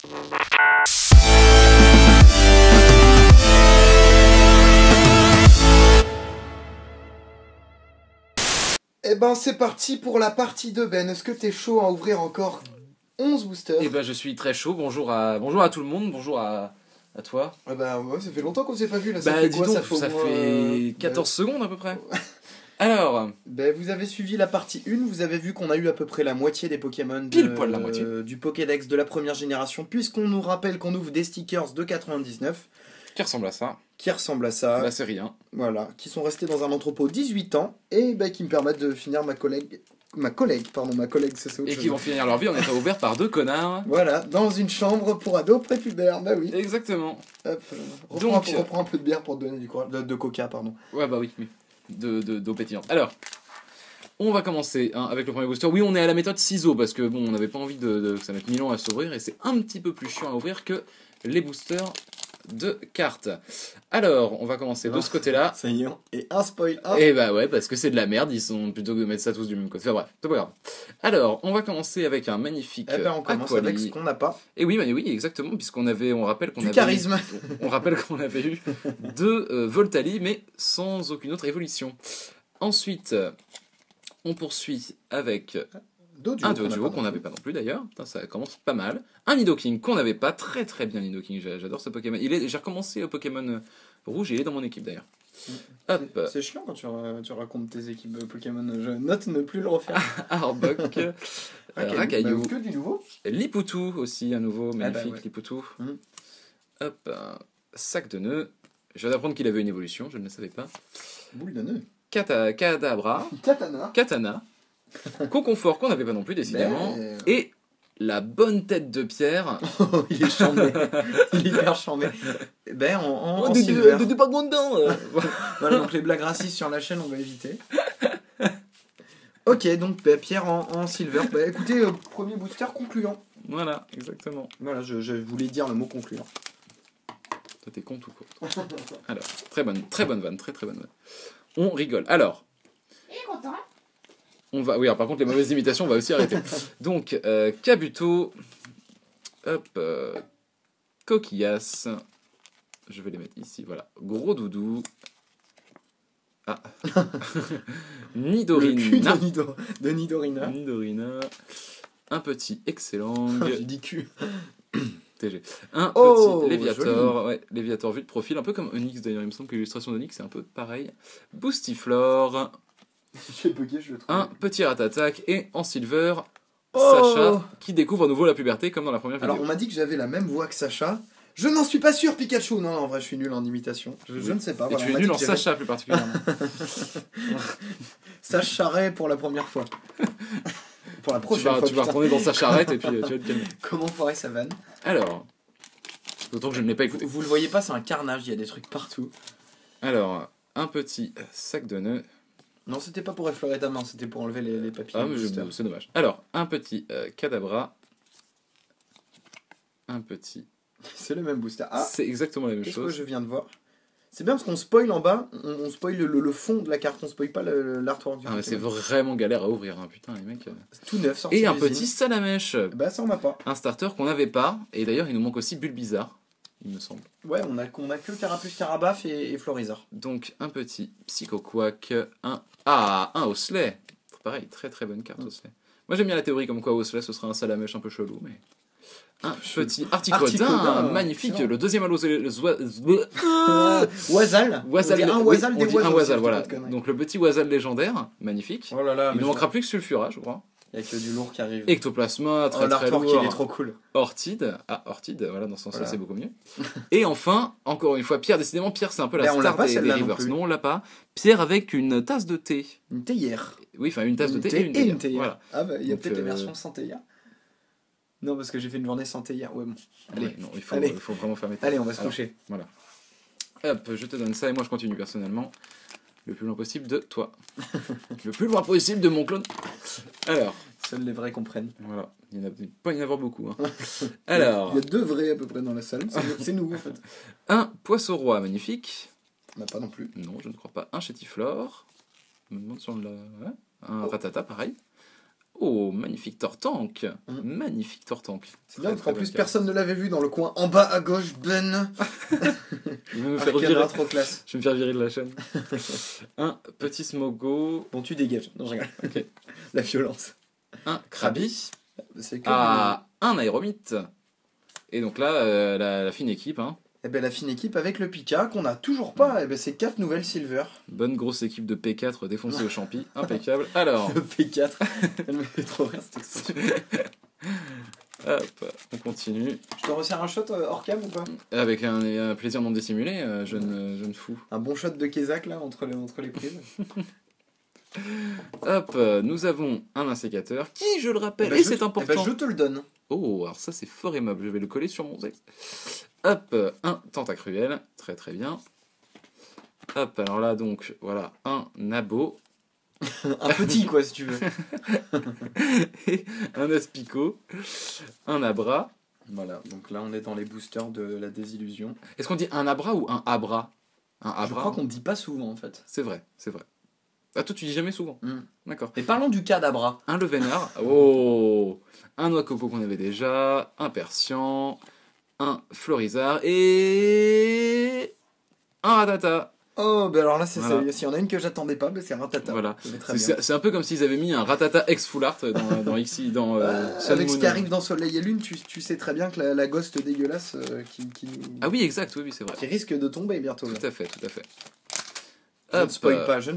Eh ben c'est parti pour la partie 2, Ben. Est-ce que t'es chaud à ouvrir encore 11 boosters? Eh ben je suis très chaud, bonjour à tout le monde, bonjour à toi. Ah bah ouais, ça fait longtemps qu'on s'est pas vu là, Bah ça fait dis quoi? donc, Au ça moins, fait 14 secondes à peu près. Alors, Ben, vous avez suivi la partie 1, vous avez vu qu'on a eu à peu près la moitié des Pokémon Pile poil la moitié. Du Pokédex de la première génération, puisqu'on nous rappelle qu'on ouvre des stickers de 99 qui ressemble à ça, qui ressemblent à ça, la série 1. voilà, qui sont restés dans un entrepôt 18 ans et ben, qui me permettent de finir ma collègue, ça c'est autre Et chose. qui vont finir leur vie en étant ouverts par deux connards. Voilà, dans une chambre pour ados prépubères, bah oui. Exactement. Hop, Donc, reprends un peu de bière pour te donner du courage, de coca, pardon. Ouais bah oui, d'eau pétillante. Alors, on va commencer avec le premier booster. Oui, on est à la méthode ciseaux parce que bon, on n'avait pas envie que ça mette 1000 ans à s'ouvrir et c'est un petit peu plus chiant à ouvrir que les boosters de cartes. Alors, on va commencer de ce côté-là. Ça y est, et un spoil. Et bah ouais, parce que c'est de la merde, ils sont plutôt que de mettre ça tous du même côté. Enfin bref, c'est pas grave. Alors, on va commencer avec un magnifique. Eh ben, on commence Aquali. avec ce qu'on n'a pas. Et oui, oui, exactement, on rappelle qu'on Du avait charisme. on rappelle qu'on avait eu deux Voltali, mais sans aucune autre évolution. Ensuite, on poursuit avec un Doduo qu'on n'avait pas non plus d'ailleurs. Putain, ça commence pas mal. Un Nidoking qu'on n'avait pas, très très bien Nidoking. J'adore ce Pokémon. J'ai recommencé au Pokémon rouge et il est dans mon équipe d'ailleurs. Hop. C'est chiant quand tu racontes tes équipes Pokémon. Je note ne plus le refaire. Arbok, Rakaillou, Que du nouveau. Liputu aussi, un nouveau magnifique ouais. Liputu. Mm. Hop, sac de nœuds. Je viens d'apprendre qu'il avait une évolution, je ne le savais pas. Boule de nœud. Kadabra, Katana. Katana, Conconfort qu'on n'avait pas non plus décidément, Mais... et la bonne tête de pierre. Oh, il est chambé. Il est hyper chambé. Ben, en silver. pas content. Voilà, donc les blagues racistes sur la chaîne, on va éviter. Ok, donc ben, Pierre en silver. Ben, écoutez, premier booster concluant. Voilà, exactement. Voilà, je voulais dire le mot concluant. Toi t'es con tout court. Alors, très bonne vanne, très bonne vanne. On rigole. Alors. Il est content. On va, oui, alors par contre les mauvaises imitations, on va aussi arrêter. Donc, Kabuto, hop, Coquillas, je vais les mettre ici, voilà. Gros Doudou, ah, Nidorina, de Nidorina. Nidorina, un petit excellent, J'ai dit cul. TG, un Oh, petit Léviator, joli. ouais, Léviator vu de profil, un peu comme Onyx d'ailleurs, il me semble que l'illustration d'Onyx c'est un peu pareil. Boostiflore, J'ai bugué, je le trouve. un petit Ratatak et en silver, Oh. Sacha qui découvre à nouveau la puberté comme dans la première vidéo. Alors, on m'a dit que j'avais la même voix que Sacha. Je n'en suis pas sûr, Pikachu. Non, en vrai, je suis nul en imitation. Je ne sais pas. Et Voilà, tu on es m'a nul dit en que j'avais- Sacha plus particulièrement. Sacharet pour la première fois. Pour la prochaine fois. Tu vas putain. retourner dans sa charrette et puis tu vas te calmer. Comment foirer sa vanne? Alors, d'autant que je ne l'ai pas écouté. Vous le voyez pas, c'est un carnage. Il y a des trucs partout. Alors, un petit sac de nœuds. Non, c'était pas pour effleurer ta main, c'était pour enlever les papiers. Ah, mais c'est dommage. Alors, un petit Kadabra. Un petit. C'est le même booster. Ah, C'est exactement la même qu'est-ce que chose. je viens de voir? C'est bien parce qu'on spoil en bas, on spoil le fond de la carte, on spoil pas l'artwork du Ah, mais c'est Pokémon. vraiment galère à ouvrir, hein, putain, les mecs. C'est tout neuf, sorti Et un de l'usine. petit Salamèche. Bah, ça on m'a pas. Un starter qu'on n'avait pas. Et d'ailleurs, il nous manque aussi Bulbizarre, il me semble. Ouais, on a que Carapuce, Carabaf et Florizard. Donc, un petit Psychoquack. Un Osley. Pareil, très très bonne carte, Osley. Moi, j'aime bien la théorie comme quoi Osley, ce sera un Salamèche un peu chelou, mais. Un petit Articodin, Articodin, magnifique, excellent. le deuxième halo. Oisal. Wazal, Un Oisal, oui, des on dit oiseaux. un si Wazal, je dis voilà. pas de conneries. Donc le petit Wazal légendaire, magnifique. Oh là là, Il ne manquera plus que Sulfura, je crois. Il y a que du lourd qui arrive. Ectoplasma, Oh, très très l'artwork, lourd. il est trop cool. Ortide, Ortide, voilà, dans ce sens-là, Voilà. c'est beaucoup mieux. Et enfin, encore une fois, Pierre, décidément, Pierre, c'est un peu la Ben, on l'a star pas, des celle-là, non Rivers. plus. Non, on l'a pas. Pierre avec une tasse de thé. Une théière. Oui, enfin, une tasse de thé et une théière. Voilà. Ah bah, il y a Donc, peut-être la version sans théière. Non, parce que j'ai fait une journée sans théière. Ouais, bon. Allez, Ouais, non, il Allez. faut vraiment fermer. Allez, on va se Alors, coucher. Voilà. Hop, je te donne ça et moi je continue personnellement. Le plus loin possible de toi. Le plus loin possible de mon clone. Alors, Seuls les vrais comprennent. voilà. Il n'y en a pas y en avoir beaucoup. Hein. Alors, Il y a deux vrais à peu près dans la salle. C'est nous en fait. un poisson roi magnifique. On n'a pas non plus. Non, je ne crois pas. Un chétiflore. Je me demande si on l'a. Ouais. Un Oh. ratata, pareil. Oh, magnifique Tortank. Magnifique Tortank. C'est bien parce qu'en plus personne ne l'avait vu dans le coin en bas à gauche. Ben. Je vais me faire virer. Trop classe. Je vais me faire virer de la chaîne. Un petit Smogo. Bon, tu dégages. Non, je rigole. Ok. La violence. Un Krabi. C'est que un Aéromite. Et donc là, la fine équipe. Hein. Eh ben, la fine équipe avec le Pika qu'on a toujours pas. Eh ben, c'est 4 nouvelles Silver. Bonne grosse équipe de P4 défoncée au champi. Impeccable. Alors. Le P4. Elle me fait trop rire cette expression. Hop, on continue. Je te resserre un shot hors cam ou pas? Avec un plaisir non dissimulé, jeune fou. Un bon shot de Kezak là entre les prises. Hop, nous avons un insécateur qui, je le rappelle, et c'est important. Eh ben, je te le donne. Oh, alors ça c'est fort aimable, je vais le coller sur mon texte. Hop, un tentacruel, très très bien. Hop, alors là donc, voilà, un nabo. Un petit quoi si tu veux. Et un aspico, un abra. Voilà, donc là on est dans les boosters de la désillusion. Est-ce qu'on dit un abra ou un abra? Un abra. Je crois qu'on ne dit pas souvent en fait. C'est vrai, c'est vrai. Ah, toi tu dis jamais souvent. D'accord. Et parlons du cas d'abra. Un levénard. Oh. Un noix coco qu'on avait déjà. Un persian. Un florizard. Et un ratata. Oh, ben alors là, c'est voilà. s'il y en a une que j'attendais pas, ben c'est ratata. Voilà. C'est un peu comme s'ils avaient mis un ratata ex full art dans Xy, dans avec ce qui arrive dans Soleil et Lune, tu sais très bien que la ghost dégueulasse qui Ah oui, exact, oui, c'est vrai. Qui risque de tomber bientôt. Tout à fait, tout à fait. Je ne spoil pas, je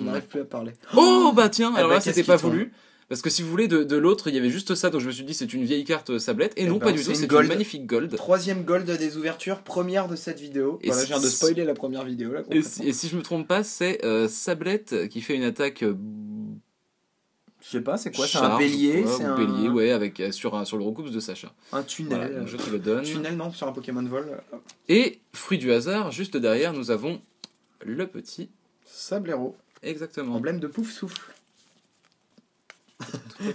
n'arrive plus à parler. Oh, bah tiens, alors là, c'était pas voulu. Parce que si vous voulez, de l'autre, il y avait juste ça, donc je me suis dit c'est une vieille carte sablette, et non, pas du tout, c'est une magnifique gold. Troisième gold des ouvertures, première de cette vidéo. Et voilà, je viens de spoiler la première vidéo là. Et si je me trompe pas, c'est sablette qui fait une attaque. Je sais pas, c'est quoi? C'est un bélier? C'est un bélier, ouais, avec, sur le recoupe de Sacha. Un tunnel. Voilà, donc je te le donne. Tunnel, non, sur un Pokémon Vol. Et, fruit du hasard, juste derrière, nous avons le petit Sablero. Exactement. Emblème de Pouf Souffle.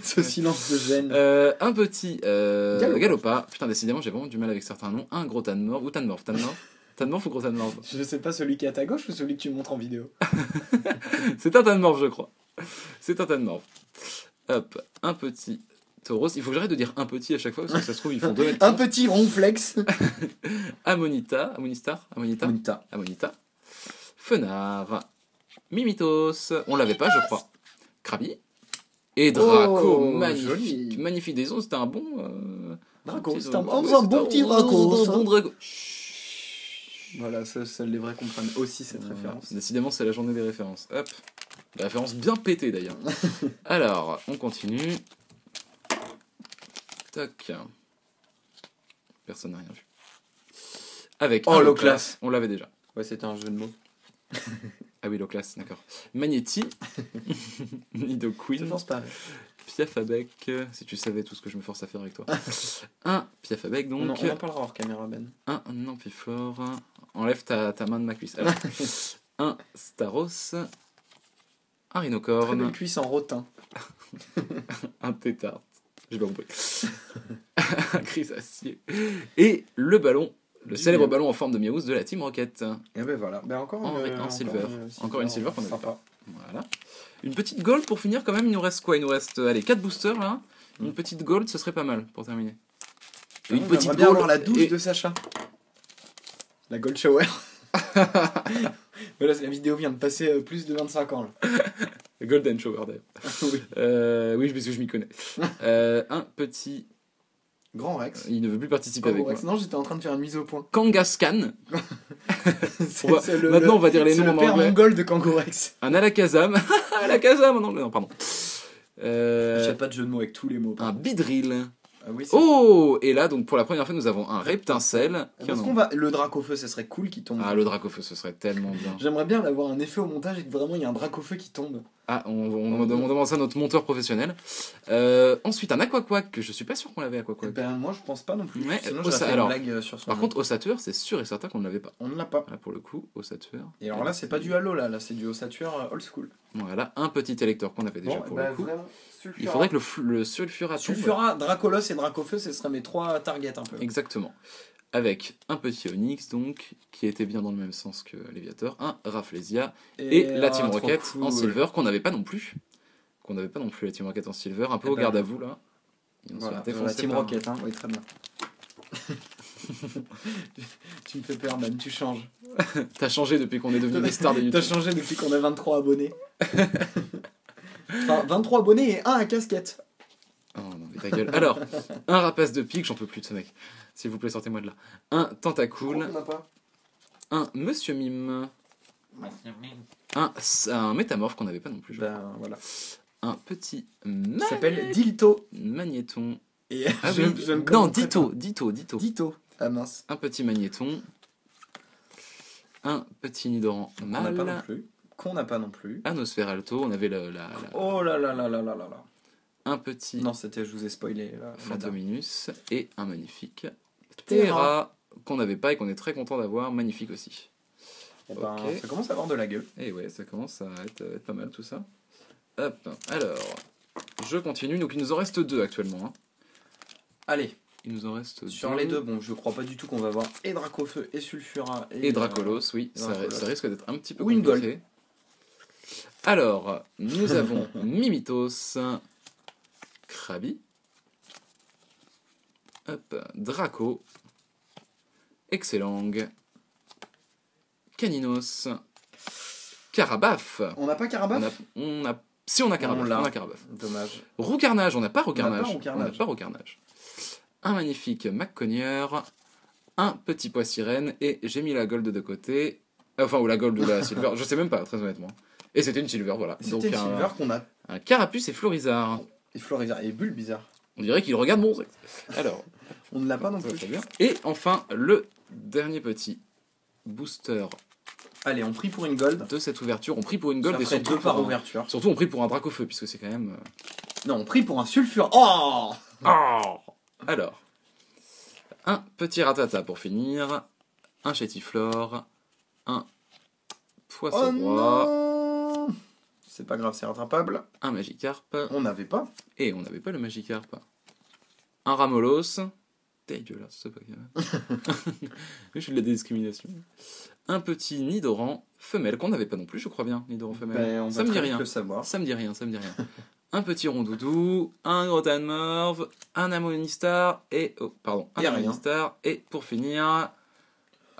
Ce silence de gêne. Un petit Galopa. Putain, décidément, j'ai vraiment du mal avec certains noms. Un gros Tanmorph ou Tanmorph. Tanmorph ou gros Tanmorph? Je sais pas, celui qui est à ta gauche ou celui que tu montres en vidéo? C'est un Tanmorph, je crois. C'est un Tanmorph. Hop, un petit Tauros. Il faut que j'arrête de dire un petit à chaque fois parce que ça se trouve, ils font 2 mètres. Un petit ronflex. Amonita. Fenard. Mimitos. On l'avait pas, je crois. Krabi. Et Draco, magnifique, magnifique des ondes, c'était un bon Draco, c'était un bon petit Draco. Bon Draco. Voilà, seuls les vrais comprennent aussi cette référence. Décidément, c'est la journée des références. Hop, la référence bien pétée d'ailleurs. Alors, on continue. Toc. Personne n'a rien vu. Avec Loclas. On l'avait déjà. Ouais, c'était un jeu de mots. Ah oui, Loclas, d'accord. Magnéti, Nidoqueen, Je pense pas. Piafabec, si tu savais tout ce que je me force à faire avec toi. Un Piafabec, donc. On en parlera hors caméra, Ben. Un Amphiphore. Enlève ta main de ma cuisse. Alors, un Staros. Un Rhinocorne. Très belle cuisse en rotin. Un Tétart. J'ai pas compris. Un Chrysacier. Et le ballon. Le célèbre ballon en forme de Miaouz de la Team Rocket. Et ben voilà, ben encore en silver. Encore une silver qu'on avait pas. Voilà. Une petite gold pour finir quand même, il nous reste quoi? Il nous reste allez, 4 boosters là. Une petite gold, ce serait pas mal pour terminer. Et une petite gold avoir la douche de Sacha. La gold shower. Voilà, la vidéo vient de passer plus de 25 ans là. Golden shower d'ailleurs. Oui, parce que je m'y connais. Un petit Grand Rex. Il ne veut plus participer avec Rex. moi. Non, j'étais en train de faire une mise au point. Kangaskhan. Maintenant, on va dire les noms en anglais. C'est le père mongol de Kangourex. Un Alakazam. Alakazam en anglais, non, pardon. J'ai pas de jeu de mots avec tous les mots. Un Bidrill. Ah oui, oh, et là, donc pour la première fois, nous avons un Reptincelle. Le Dracofeu, ce serait cool qu'il tombe. Ah, le Dracofeu, ce serait tellement bien. J'aimerais bien avoir un effet au montage et que vraiment il y a un Dracofeu qui tombe. Ah, on demande ça à notre monteur professionnel. Ensuite, un Aquaquack, que je suis pas sûr qu'on l'avait Aquaquack. Ben, moi je pense pas non plus. Ouais, sinon j'aurais fait une blague sur son Par contre, Ossature, c'est sûr et certain qu'on ne l'avait pas. On ne l'a pas. Là, pour le coup, Ossature. Et alors là, c'est pas du Halo là c'est du Ossature old school. Voilà, un petit électeur qu'on avait déjà pour le coup. Vraiment, il faudrait que le Sulfura tombe. Sulfura, Dracolos et Dracofeu, ce seraient mes 3 targets un peu. Exactement. Avec un petit Onyx, donc, qui était bien dans le même sens que Léviator, un Rafflesia, et la Team Rocket en silver, qu'on n'avait pas non plus. qu'on n'avait pas non plus, la Team Rocket en silver. Un peu Eh au ben, garde à vous là. Voilà, la Team Rocket, hein. Oui, très bien. Tu me fais peur, man, tu changes. T'as changé depuis qu'on est devenu des stars de YouTube. T'as changé depuis qu'on a 23 abonnés. Enfin, 23 abonnés et 1 à casquette. Oh non, mais ta gueule. Alors, un rapace de pique, j'en peux plus de ce mec. S'il vous plaît, sortez-moi de là. Un tentacool. On n'a pas. Un Monsieur Mime. Un métamorphe qu'on n'avait pas non plus. Ben voilà. Un petit Il s'appelle Dilto. magnéton. Et Ah je, oui, je ne non, commenterai pas. Ditto. Dito. Ah mince. Un petit magnéton. Un petit Nidoran Qu'on n'a pas non mâle. plus. Qu'on n'a pas non plus. Un Osferalto. On avait Oh là là là là là là là. un petit Non, c'était, je vous ai spoilé. Là, Fantominus. Et un magnifique Terra. Terra qu'on n'avait pas et qu'on est très content d'avoir. Magnifique aussi. Eh ben, Ok. ça commence à avoir de la gueule. Et ouais, ça commence à être pas mal tout ça. Hop, alors, je continue. Donc il nous en reste 2 actuellement. Hein. Allez, Il nous en reste 2. sur les 2, bon, je crois pas du tout qu'on va voir et Dracofeu et Sulfura Et Dracolos, oui, Dracolos. ça risque d'être un petit peu Ou une compliqué. Alors, nous avons Mimitos, Krabi, hop, Draco, Excellang, Caninos, Carabaf. On n'a pas Carabaf Si on a Carabaf, On l'a. on a Carabaf. Dommage. Roucarnage, on n'a pas On n'a Roucarnage. pas Roucarnage. On n'a pas Roucarnage. Un magnifique McCognier, un petit pois sirène, et j'ai mis la gold de côté. Enfin, ou la gold ou la silver, je sais même pas, très honnêtement. Et c'était une silver, voilà. Donc C'était Silver qu'on a. un Carapuce et Florizard. Et Florizard et Bulle bizarre. On dirait qu'il regarde mon sexe. Alors, On ne l'a pas non très plus. bien. Et enfin, le dernier petit booster Allez, on prie pour une gold. de cette ouverture. On prie pour une gold Ça et ferait surtout 2 par pour un- ouverture. Surtout, on prie pour un Dracofeu, puisque c'est quand même. Non, on prie pour un Sulfura. Oh Alors, un petit Ratata pour finir, un Chétiflore, un Poisson Oh Roi, non C'est pas grave, c'est rattrapable. un Magikarp, On n'avait pas. et on n'avait pas le Magikarp. Un Ramolos, dégueulasse ce Pokémon. Je suis de la discrimination. Un petit Nidoran femelle qu'on n'avait pas non plus, je crois bien, Nidoran femelle. Ben, on Ça va me dit très vite rien. le savoir. Ça me dit rien. Un petit Rondoudou, un Grotanmorve, un Amonistar et un Et rien. Amonistar et pour finir un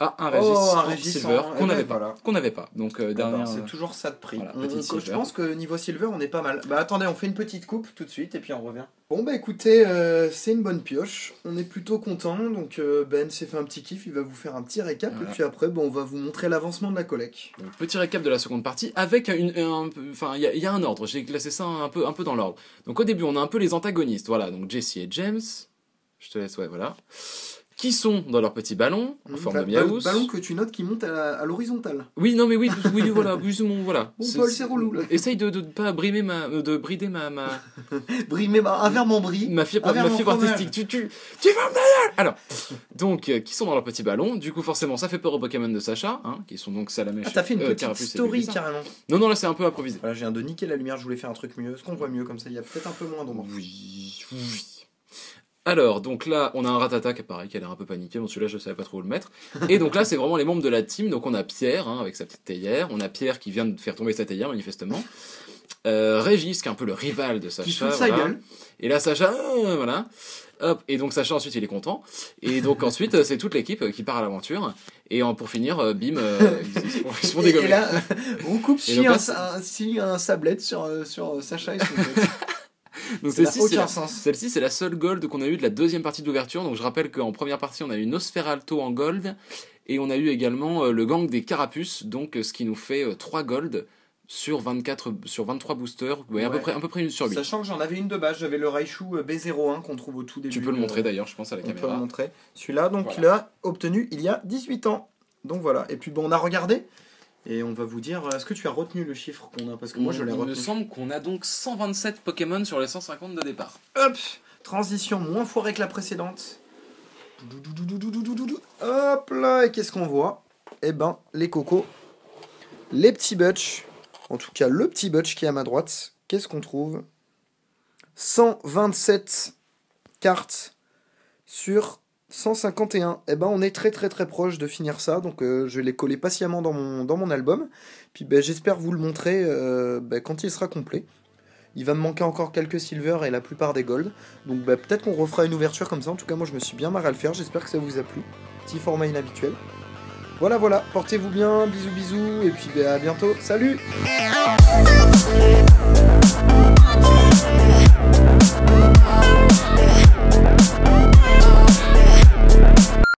Oh, Régis un en Régis Silver en- qu'on eh n'avait ben, pas. voilà. Qu'on n'avait pas. Donc Ah ben, dernière. c'est toujours ça de prix. voilà, On- petite je silver. pense que niveau silver, on est pas mal. Bah attendez, on fait une petite coupe tout de suite et puis on revient. Bon bah écoutez, c'est une bonne pioche. On est plutôt content. Donc Ben s'est fait un petit kiff. Il va vous faire un petit récap Voilà. et puis après, bon, on va vous montrer l'avancement de la collecte. Donc, petit récap de la seconde partie avec enfin il y a un ordre. J'ai classé ça un peu dans l'ordre. Donc au début on a un peu les antagonistes. Voilà, donc Jessie et James. Je te laisse, ouais, voilà. Qui sont dans leur petit ballon en forme de Miaous. Ballon que tu notes qui monte à l'horizontale. Oui, non, mais oui, voilà, plus ou moins, voilà. Bon, Paul, c'est relou, là. Essaye de pas brimer de brider ma Brimé, un verre mon brie. fibre, Un verre ma mon fibre fromage. artistique. Tu vas me d'ailleurs. Alors, donc, qui sont dans leur petit ballon. Du coup, forcément, ça fait peur aux Pokémon de Sacha, hein, qui sont donc Salamèche. Ah, t'as fait une petite Carapuce et story Bulbasaur. carrément. Non, là, c'est un peu improvisé. Voilà, je viens de niquer la lumière, je voulais faire un truc mieux. Est-ce qu'on voit mieux comme ça? Il y a peut-être un peu moins d'ombre. Oui. Alors, donc là, on a un Ratata qui pareil, qui a l'air un peu paniqué. Bon, celui-là, je savais pas trop où le mettre. Et donc là, c'est vraiment les membres de la team. Donc on a Pierre, hein, avec sa petite théière. On a Pierre qui vient de faire tomber sa théière, manifestement. Régis, qui est un peu le rival de Sacha. Qui fout sa voilà. gueule. Et là, Sacha, voilà. Hop. Et donc Sacha, ensuite, il est content. Et donc ensuite, c'est toute l'équipe qui part à l'aventure. Et pour finir, bim, ils se font Et dégommer. là, on coupe Et si donc un sablette sur Sacha et son pote. Donc Ça n'a celle-ci, aucun sens. Celle-ci, c'est la seule gold qu'on a eu de la deuxième partie d'ouverture. Donc je rappelle qu'en première partie, on a eu Nosferalto en gold. Et on a eu également le gang des Carapuces. Donc ce qui nous fait 3 gold sur 23 boosters. Ouais, à peu près 1 sur 8. Sachant que j'en avais une de base, j'avais le Raichu B01 qu'on trouve au tout début. Tu peux le montrer d'ailleurs, je pense, à la On peut le caméra. montrer. Celui-là, donc, Voilà. il a obtenu il y a 18 ans. Donc voilà. Et puis bon, on a regardé. Et on va vous dire, est-ce que tu as retenu le chiffre qu'on a? Parce que moi, je l'ai Il me retenu. semble qu'on a donc 127 Pokémon sur les 150 de départ. Hop, transition moins foirée que la précédente. Doudoudoudoudoudoudoudou. Hop là, et qu'est-ce qu'on voit? Eh ben, les cocos, les petits butch, en tout cas le petit butch qui est à ma droite, qu'est-ce qu'on trouve? 127 cartes sur 151. Eh ben, on est très très très proche de finir ça, donc je l'ai collé patiemment dans mon album. Puis ben, j'espère vous le montrer quand il sera complet. Il va me manquer encore quelques silver et la plupart des gold. Donc bah, peut-être qu'on refera une ouverture comme ça. En tout cas, moi je me suis bien marré à le faire. J'espère que ça vous a plu. Petit format inhabituel. Voilà, portez-vous bien, bisous, et puis bah, à bientôt. Salut!